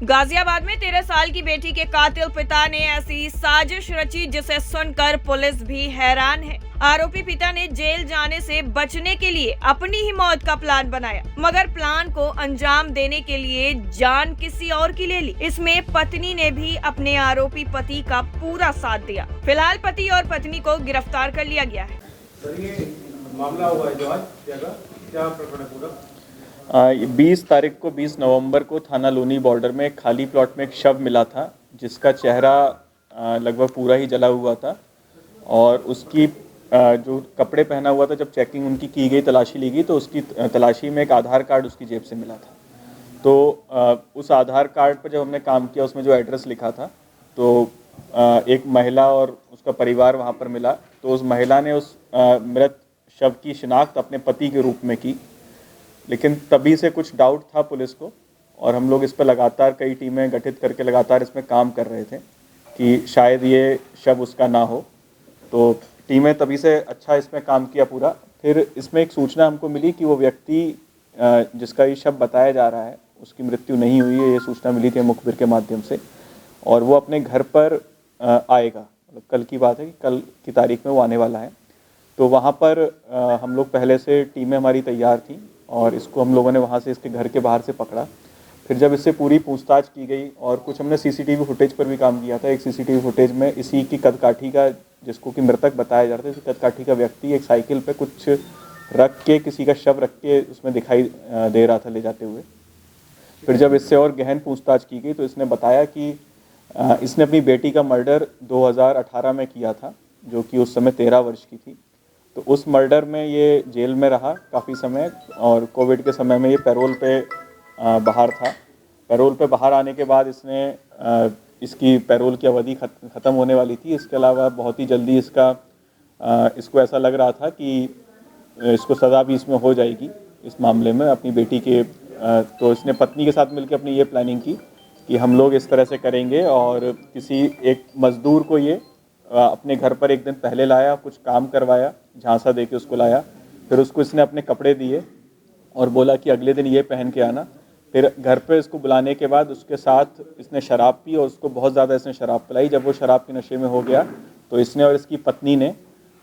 गाजियाबाद में 13 साल की बेटी के कातिल पिता ने ऐसी साजिश रची जिसे सुनकर पुलिस भी हैरान है। आरोपी पिता ने जेल जाने से बचने के लिए अपनी ही मौत का प्लान बनाया, मगर प्लान को अंजाम देने के लिए जान किसी और की ले ली। इसमें पत्नी ने भी अपने आरोपी पति का पूरा साथ दिया। फिलहाल पति और पत्नी को गिरफ्तार कर लिया गया है। सर, ये मामला हुआ है जो आज क्या प्रकरण है पूरा? 20 तारीख को 20 नवंबर को थाना लोनी बॉर्डर में खाली प्लॉट में एक शव मिला था, जिसका चेहरा लगभग पूरा ही जला हुआ था और उसकी जो कपड़े पहना हुआ था, जब चेकिंग उनकी की गई, तलाशी ली गई, तो उसकी तलाशी में एक आधार कार्ड उसकी जेब से मिला था। तो उस आधार कार्ड पर जब हमने काम किया, उसमें जो एड्रेस लिखा था, तो एक महिला और उसका परिवार वहाँ पर मिला। तो उस महिला ने उस मृत शव की शिनाख्त अपने पति के रूप में की, लेकिन तभी से कुछ डाउट था पुलिस को और हम लोग इस पर लगातार कई टीमें गठित करके लगातार इसमें काम कर रहे थे कि शायद ये शव उसका ना हो। तो टीमें तभी से अच्छा इसमें काम किया पूरा। फिर इसमें एक सूचना हमको मिली कि वो व्यक्ति जिसका ये शव बताया जा रहा है, उसकी मृत्यु नहीं हुई है। ये सूचना मिली थी मुखबिर के माध्यम से और वो अपने घर पर आएगा, मतलब कल की बात है कि कल की तारीख में वो आने वाला है। तो वहाँ पर हम लोग पहले से टीमें हमारी तैयार थी और इसको हम लोगों ने वहाँ से इसके घर के बाहर से पकड़ा। फिर जब इससे पूरी पूछताछ की गई और कुछ हमने सीसीटीवी फुटेज पर भी काम किया था। एक सीसीटीवी फुटेज में इसी की कदकाठी का, जिसको कि मृतक बताया जा रहा था, इसी कदकाठी का व्यक्ति एक साइकिल पे कुछ रख के, किसी का शव रख के उसमें दिखाई दे रहा था ले जाते हुए। फिर जब इससे और गहन पूछताछ की गई तो इसने बताया कि इसने अपनी बेटी का मर्डर 2018 में किया था, जो कि उस समय 13 वर्ष की थी। तो उस मर्डर में ये जेल में रहा काफ़ी समय और कोविड के समय में ये पैरोल पे बाहर था। पैरोल पे बाहर आने के बाद इसने इसकी पैरोल की अवधि ख़त्म होने वाली थी। इसके अलावा बहुत ही जल्दी इसको ऐसा लग रहा था कि इसको सज़ा भी इसमें हो जाएगी इस मामले में अपनी बेटी के। तो इसने पत्नी के साथ मिलकर अपनी ये प्लानिंग की कि हम लोग इस तरह से करेंगे और किसी एक मज़दूर को ये अपने घर पर एक दिन पहले लाया, कुछ काम करवाया, झांसा दे के उसको लाया। फिर उसको इसने अपने कपड़े दिए और बोला कि अगले दिन ये पहन के आना। फिर घर पे इसको बुलाने के बाद उसके साथ इसने शराब पी और उसको बहुत ज़्यादा इसने शराब पिलाई। जब वो शराब के नशे में हो गया तो इसने और इसकी पत्नी ने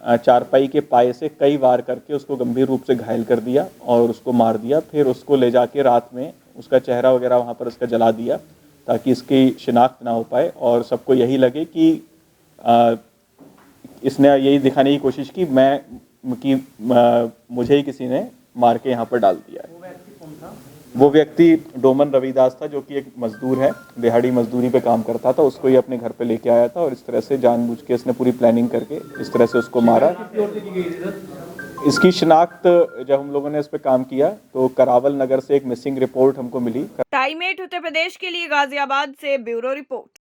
चारपाई के पाए से कई वार करके उसको गंभीर रूप से घायल कर दिया और उसको मार दिया। फिर उसको ले जाके रात में उसका चेहरा वगैरह वहाँ पर उसका जला दिया ताकि इसकी शिनाख्त ना हो पाए और सबको यही लगे कि इसने यही दिखाने की कोशिश की मुझे ही किसी ने मार के यहाँ पर डाल दिया है। वो व्यक्ति कौन था? वो व्यक्ति डोमन रविदास था, जो कि एक मजदूर है, दिहाड़ी मजदूरी पे काम करता था। उसको ये अपने घर पे लेके आया था और इस तरह से जानबूझ के इसने पूरी प्लानिंग करके इस तरह से उसको मारा। इसकी शिनाख्त जब हम लोगों ने इस पे काम किया तो करावल नगर से एक मिसिंग रिपोर्ट हमको मिली। टाइम 8 उत्तर प्रदेश के लिए गाजियाबाद से ब्यूरो रिपोर्ट।